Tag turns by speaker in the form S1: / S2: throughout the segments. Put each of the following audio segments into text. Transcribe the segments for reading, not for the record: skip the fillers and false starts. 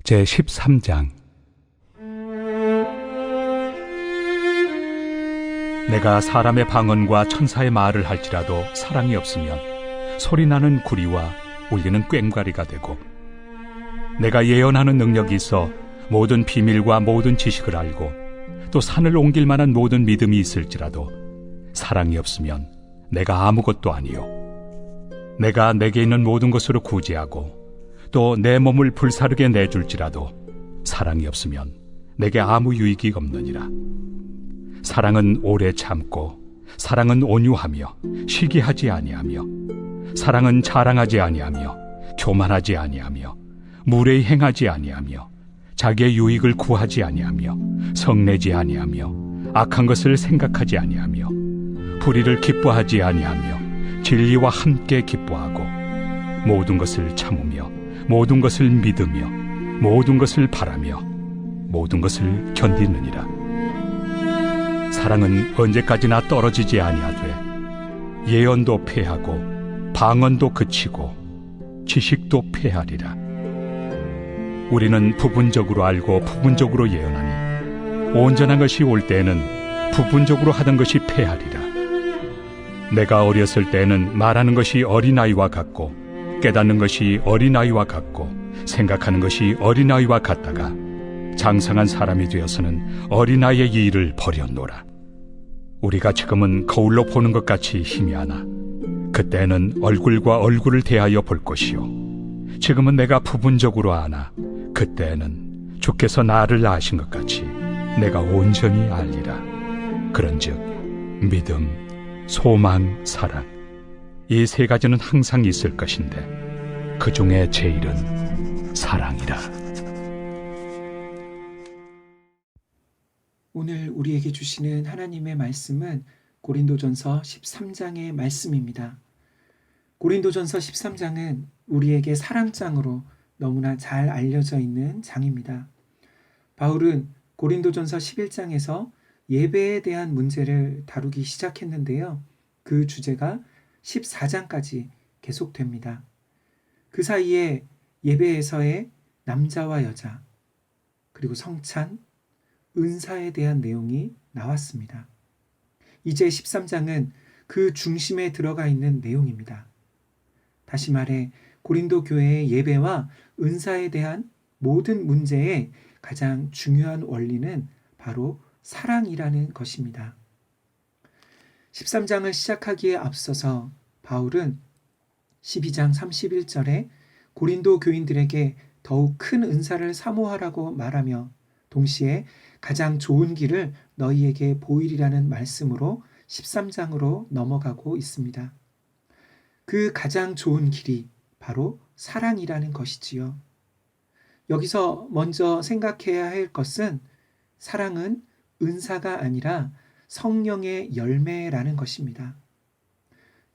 S1: 제13장. 내가 사람의 방언과 천사의 말을 할지라도 사랑이 없으면 소리나는 구리와 울리는 꽹과리가 되고, 내가 예언하는 능력이 있어 모든 비밀과 모든 지식을 알고 또 산을 옮길 만한 모든 믿음이 있을지라도 사랑이 없으면 내가 아무것도 아니요, 내가 내게 있는 모든 것으로 구제하고 또 내 몸을 불사르게 내줄지라도 사랑이 없으면 내게 아무 유익이 없느니라. 사랑은 오래 참고, 사랑은 온유하며 시기하지 아니하며, 사랑은 자랑하지 아니하며 교만하지 아니하며 무례히 행하지 아니하며 자기의 유익을 구하지 아니하며 성내지 아니하며 악한 것을 생각하지 아니하며 불의를 기뻐하지 아니하며 진리와 함께 기뻐하고 모든 것을 참으며 모든 것을 믿으며 모든 것을 바라며 모든 것을 견디느니라. 사랑은 언제까지나 떨어지지 아니하되 예언도 패하고 방언도 그치고 지식도 패하리라. 우리는 부분적으로 알고 부분적으로 예언하니 온전한 것이 올 때에는 부분적으로 하던 것이 패하리라. 내가 어렸을 때에는 말하는 것이 어린아이와 같고 깨닫는 것이 어린아이와 같고 생각하는 것이 어린아이와 같다가 장성한 사람이 되어서는 어린아이의 일을 버렸노라. 우리가 지금은 거울로 보는 것 같이 희미하나 그때는 얼굴과 얼굴을 대하여 볼 것이요, 지금은 내가 부분적으로 아나 그때는 주께서 나를 아신 것 같이 내가 온전히 알리라. 그런즉 믿음, 소망, 사랑, 이 세 가지는 항상 있을 것인데 그 중에 제일은 사랑이라.
S2: 오늘 우리에게 주시는 하나님의 말씀은 고린도전서 13장의 말씀입니다. 고린도전서 13장은 우리에게 사랑장으로 너무나 잘 알려져 있는 장입니다. 바울은 고린도전서 11장에서 예배에 대한 문제를 다루기 시작했는데요. 그 주제가 14장까지 계속됩니다. 그 사이에 예배에서의 남자와 여자, 그리고 성찬, 은사에 대한 내용이 나왔습니다. 이제 13장은 그 중심에 들어가 있는 내용입니다. 다시 말해 고린도 교회의 예배와 은사에 대한 모든 문제의 가장 중요한 원리는 바로 사랑이라는 것입니다. 13장을 시작하기에 앞서서 바울은 12장 31절에 고린도 교인들에게 더욱 큰 은사를 사모하라고 말하며 동시에 가장 좋은 길을 너희에게 보이리라는 말씀으로 13장으로 넘어가고 있습니다. 그 가장 좋은 길이 바로 사랑이라는 것이지요. 여기서 먼저 생각해야 할 것은 사랑은 은사가 아니라 성령의 열매라는 것입니다.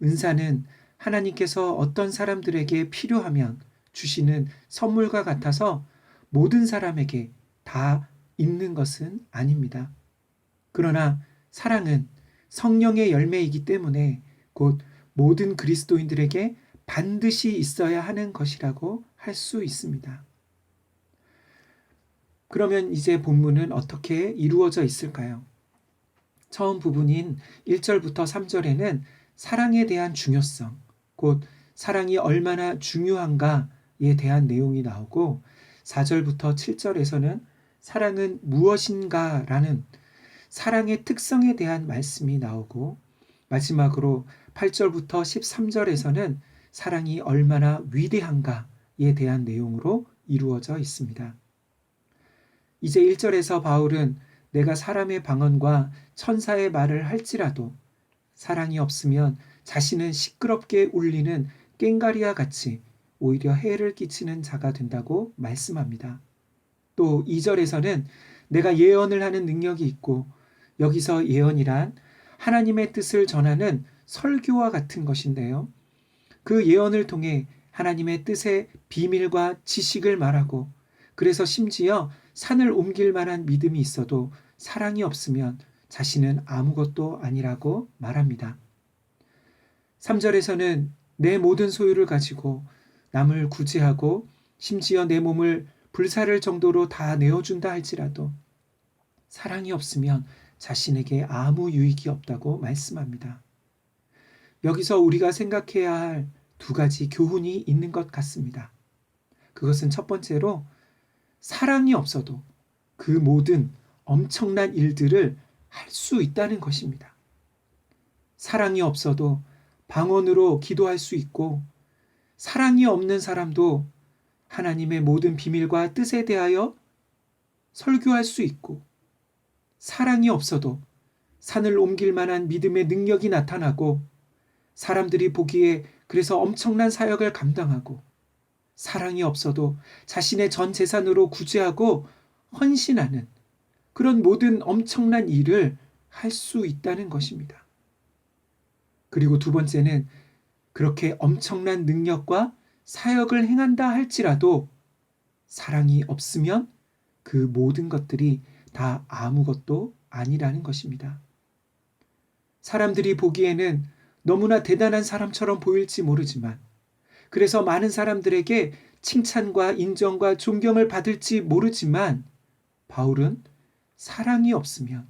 S2: 은사는 하나님께서 어떤 사람들에게 필요하면 주시는 선물과 같아서 모든 사람에게 다 있는 것은 아닙니다. 그러나 사랑은 성령의 열매이기 때문에 곧 모든 그리스도인들에게 반드시 있어야 하는 것이라고 할 수 있습니다. 그러면 이제 본문은 어떻게 이루어져 있을까요? 처음 부분인 1절부터 3절에는 사랑에 대한 중요성, 곧 사랑이 얼마나 중요한가에 대한 내용이 나오고 4절부터 7절에서는 사랑은 무엇인가라는 사랑의 특성에 대한 말씀이 나오고 마지막으로 8절부터 13절에서는 사랑이 얼마나 위대한가에 대한 내용으로 이루어져 있습니다. 이제 1절에서 바울은 내가 사람의 방언과 천사의 말을 할지라도 사랑이 없으면 자신은 시끄럽게 울리는 꽹과리와 같이 오히려 해를 끼치는 자가 된다고 말씀합니다. 또 2절에서는 내가 예언을 하는 능력이 있고, 여기서 예언이란 하나님의 뜻을 전하는 설교와 같은 것인데요. 그 예언을 통해 하나님의 뜻의 비밀과 지식을 말하고 그래서 심지어 산을 옮길 만한 믿음이 있어도 사랑이 없으면 자신은 아무것도 아니라고 말합니다. 3절에서는 내 모든 소유를 가지고 남을 구제하고 심지어 내 몸을 불살을 정도로 다 내어준다 할지라도 사랑이 없으면 자신에게 아무 유익이 없다고 말씀합니다. 여기서 우리가 생각해야 할 두 가지 교훈이 있는 것 같습니다. 그것은 첫 번째로 사랑이 없어도 그 모든 엄청난 일들을 할 수 있다는 것입니다. 사랑이 없어도 방언으로 기도할 수 있고 사랑이 없는 사람도 하나님의 모든 비밀과 뜻에 대하여 설교할 수 있고 사랑이 없어도 산을 옮길 만한 믿음의 능력이 나타나고 사람들이 보기에 그래서 엄청난 사역을 감당하고 사랑이 없어도 자신의 전 재산으로 구제하고 헌신하는 그런 모든 엄청난 일을 할 수 있다는 것입니다. 그리고 두 번째는 그렇게 엄청난 능력과 사역을 행한다 할지라도 사랑이 없으면 그 모든 것들이 다 아무것도 아니라는 것입니다. 사람들이 보기에는 너무나 대단한 사람처럼 보일지 모르지만 그래서 많은 사람들에게 칭찬과 인정과 존경을 받을지 모르지만 바울은 사랑이 없으면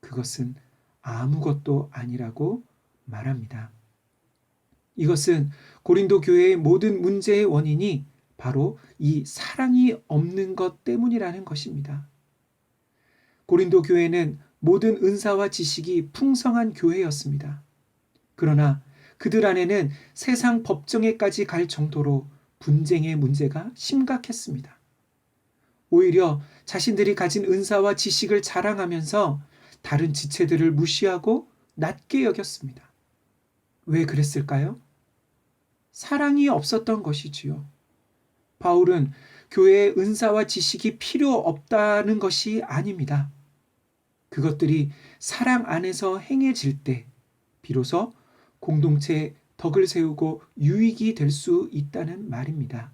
S2: 그것은 아무것도 아니라고 말합니다. 이것은 고린도 교회의 모든 문제의 원인이 바로 이 사랑이 없는 것 때문이라는 것입니다. 고린도 교회는 모든 은사와 지식이 풍성한 교회였습니다. 그러나 그들 안에는 세상 법정에까지 갈 정도로 분쟁의 문제가 심각했습니다. 오히려 자신들이 가진 은사와 지식을 자랑하면서 다른 지체들을 무시하고 낮게 여겼습니다. 왜 그랬을까요? 사랑이 없었던 것이지요. 바울은 교회의 은사와 지식이 필요 없다는 것이 아닙니다. 그것들이 사랑 안에서 행해질 때 비로소 공동체의 덕을 세우고 유익이 될 수 있다는 말입니다.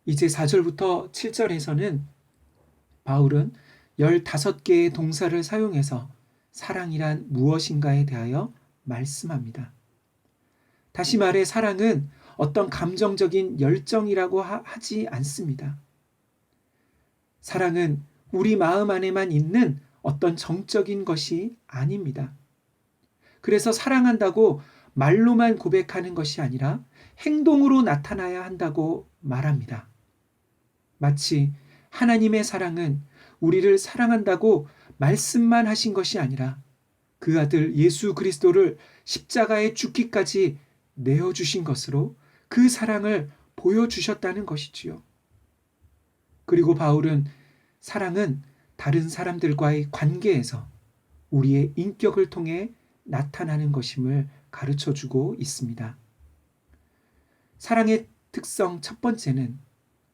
S2: 이제 4절부터 7절에서는 바울은 15개의 동사를 사용해서 사랑이란 무엇인가에 대하여 말씀합니다. 다시 말해 사랑은 어떤 감정적인 열정이라고 하지 않습니다. 사랑은 우리 마음 안에만 있는 어떤 정적인 것이 아닙니다. 그래서 사랑한다고 말로만 고백하는 것이 아니라 행동으로 나타나야 한다고 말합니다. 마치 하나님의 사랑은 우리를 사랑한다고 말씀만 하신 것이 아니라 그 아들 예수 그리스도를 십자가에 죽기까지 내어주신 것으로 그 사랑을 보여주셨다는 것이지요. 그리고 바울은 사랑은 다른 사람들과의 관계에서 우리의 인격을 통해 나타나는 것임을 가르쳐주고 있습니다. 사랑의 특성 첫 번째는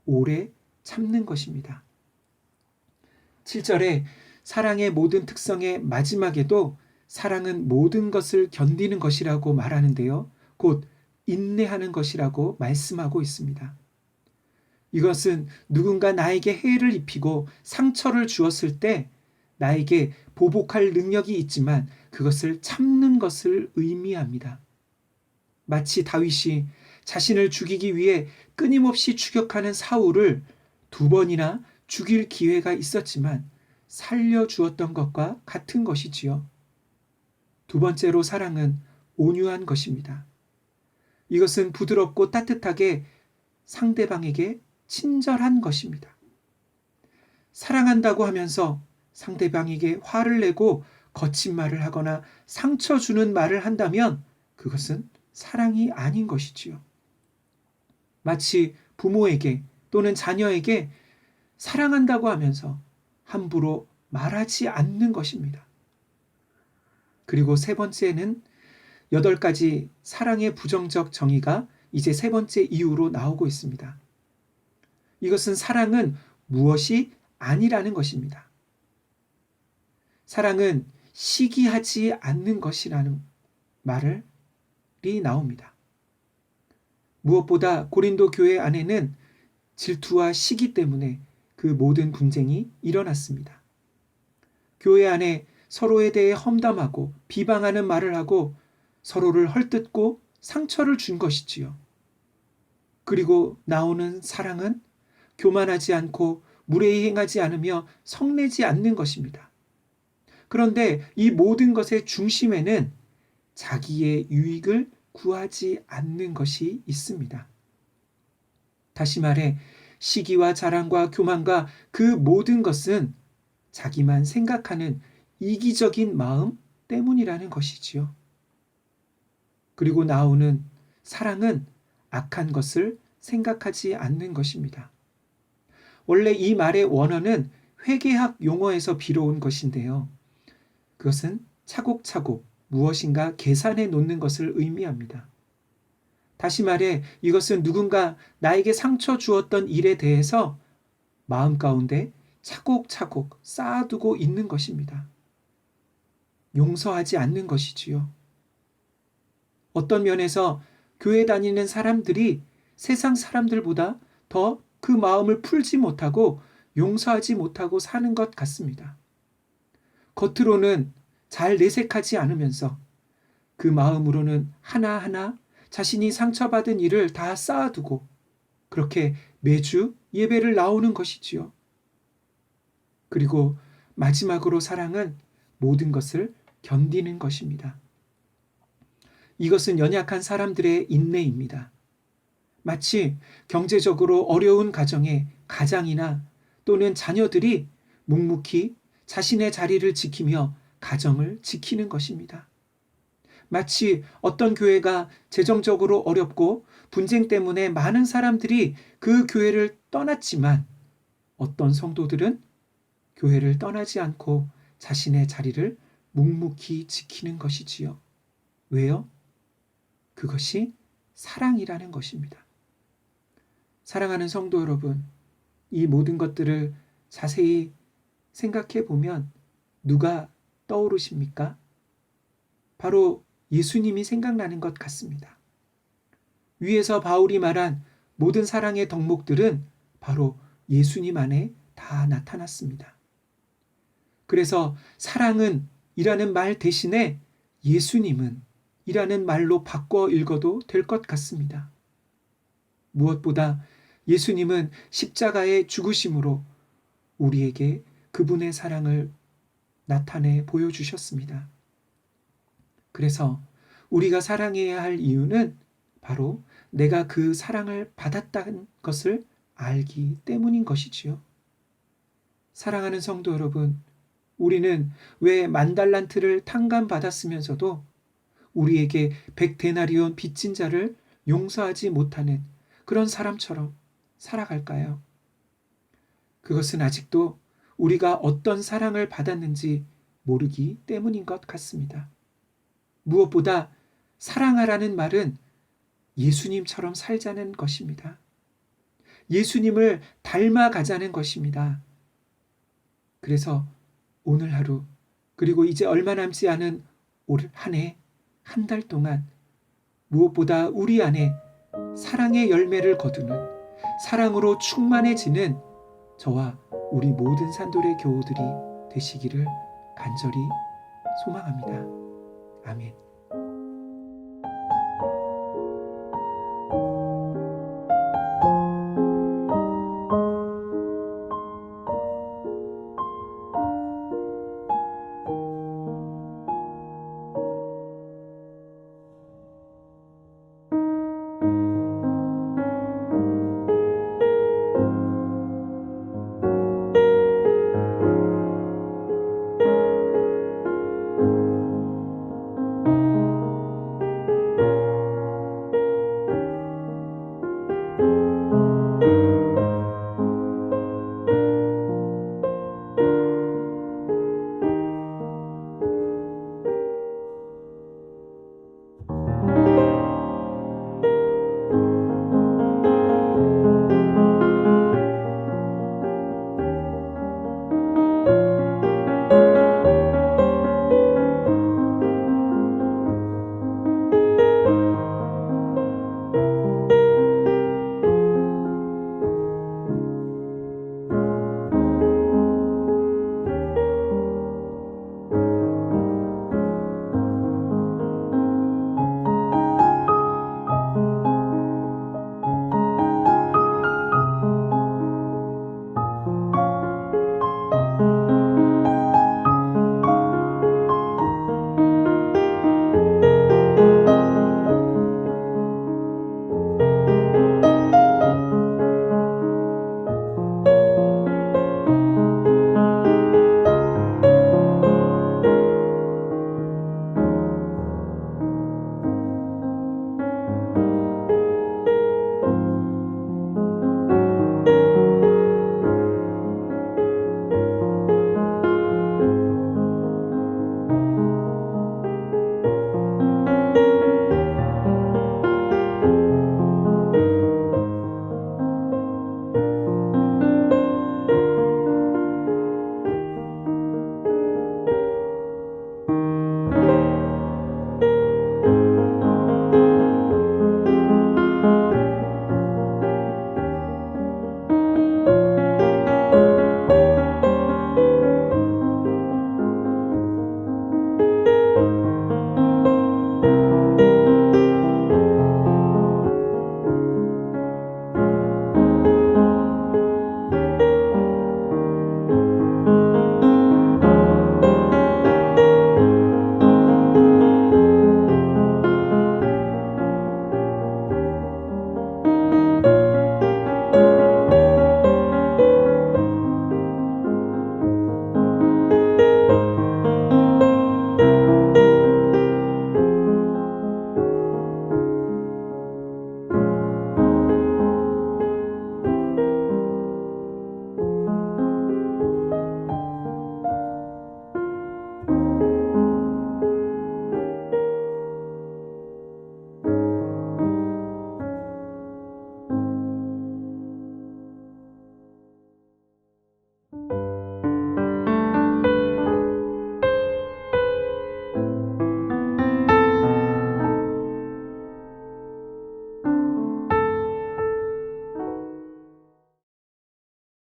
S2: 오래 참는 것입니다. 7절에 사랑의 모든 특성의 마지막에도 사랑은 모든 것을 견디는 것이라고 말하는데요. 곧 인내하는 것이라고 말씀하고 있습니다. 이것은 누군가 나에게 해를 입히고 상처를 주었을 때 나에게 보복할 능력이 있지만 그것을 참는 것을 의미합니다. 마치 다윗이 자신을 죽이기 위해 끊임없이 추격하는 사울을 2번이나 죽일 기회가 있었지만 살려주었던 것과 같은 것이지요. 두 번째로 사랑은 온유한 것입니다. 이것은 부드럽고 따뜻하게 상대방에게 친절한 것입니다. 사랑한다고 하면서 상대방에게 화를 내고 거친 말을 하거나 상처 주는 말을 한다면 그것은 사랑이 아닌 것이지요. 마치 부모에게 또는 자녀에게 사랑한다고 하면서 함부로 말하지 않는 것입니다. 그리고 세 번째는 8가지 사랑의 부정적 정의가 이제 세 번째 이유로 나오고 있습니다. 이것은 사랑은 무엇이 아니라는 것입니다. 사랑은 시기하지 않는 것이라는 말이 나옵니다. 무엇보다 고린도 교회 안에는 질투와 시기 때문에 그 모든 분쟁이 일어났습니다. 교회 안에 서로에 대해 험담하고 비방하는 말을 하고 서로를 헐뜯고 상처를 준 것이지요. 그리고 나오는 사랑은 교만하지 않고 무례히 행하지 않으며 성내지 않는 것입니다. 그런데 이 모든 것의 중심에는 자기의 유익을 구하지 않는 것이 있습니다. 다시 말해 시기와 자랑과 교만과 그 모든 것은 자기만 생각하는 이기적인 마음 때문이라는 것이지요. 그리고 나오는 사랑은 악한 것을 생각하지 않는 것입니다. 원래 이 말의 원어는 회계학 용어에서 빌어온 것인데요. 그것은 차곡차곡 무엇인가 계산해 놓는 것을 의미합니다. 다시 말해 이것은 누군가 나에게 상처 주었던 일에 대해서 마음 가운데 차곡차곡 쌓아두고 있는 것입니다. 용서하지 않는 것이지요. 어떤 면에서 교회 다니는 사람들이 세상 사람들보다 더 그 마음을 풀지 못하고 용서하지 못하고 사는 것 같습니다. 겉으로는 잘 내색하지 않으면서 그 마음으로는 하나하나 자신이 상처받은 일을 다 쌓아두고 그렇게 매주 예배를 나오는 것이지요. 그리고 마지막으로 사랑은 모든 것을 견디는 것입니다. 이것은 연약한 사람들의 인내입니다. 마치 경제적으로 어려운 가정의 가장이나 또는 자녀들이 묵묵히 자신의 자리를 지키며 가정을 지키는 것입니다. 마치 어떤 교회가 재정적으로 어렵고 분쟁 때문에 많은 사람들이 그 교회를 떠났지만 어떤 성도들은 교회를 떠나지 않고 자신의 자리를 묵묵히 지키는 것이지요. 왜요? 그것이 사랑이라는 것입니다. 사랑하는 성도 여러분, 이 모든 것들을 자세히 생각해 보면 누가 떠오르십니까? 바로 예수님이 생각나는 것 같습니다. 위에서 바울이 말한 모든 사랑의 덕목들은 바로 예수님 안에 다 나타났습니다. 그래서 사랑은 이라는 말 대신에 예수님은 이라는 말로 바꿔 읽어도 될 것 같습니다. 무엇보다 예수님은 십자가의 죽으심으로 우리에게 그분의 사랑을 나타내 보여주셨습니다. 그래서 우리가 사랑해야 할 이유는 바로 내가 그 사랑을 받았다는 것을 알기 때문인 것이지요. 사랑하는 성도 여러분, 우리는 왜 10,000달란트를 탕감받았으면서도 우리에게 100데나리온 빚진 자를 용서하지 못하는 그런 사람처럼 살아갈까요? 그것은 아직도 우리가 어떤 사랑을 받았는지 모르기 때문인 것 같습니다. 무엇보다 사랑하라는 말은 예수님처럼 살자는 것입니다. 예수님을 닮아가자는 것입니다. 그래서 오늘 하루 그리고 이제 얼마 남지 않은 올 한 해, 한 달 동안 무엇보다 우리 안에 사랑의 열매를 거두는 사랑으로 충만해지는 저와 우리 모든 산돌의 교우들이 되시기를 간절히 소망합니다. 아멘.